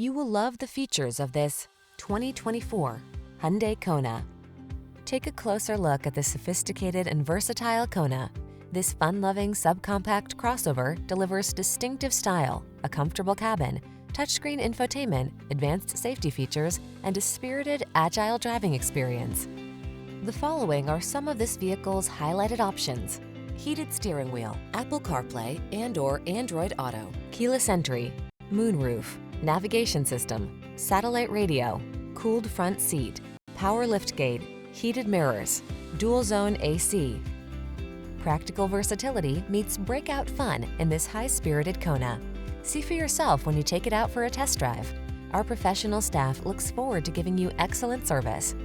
You will love the features of this 2024 Hyundai Kona. Take a closer look at the sophisticated and versatile Kona. This fun-loving subcompact crossover delivers distinctive style, a comfortable cabin, touchscreen infotainment, advanced safety features, and a spirited, agile driving experience. The following are some of this vehicle's highlighted options: heated steering wheel, Apple CarPlay and/or Android Auto, keyless entry, moonroof, navigation system, satellite radio, cooled front seat, power liftgate, heated mirrors, dual zone AC. Practical versatility meets breakout fun in this high-spirited Kona. See for yourself when you take it out for a test drive. Our professional staff looks forward to giving you excellent service.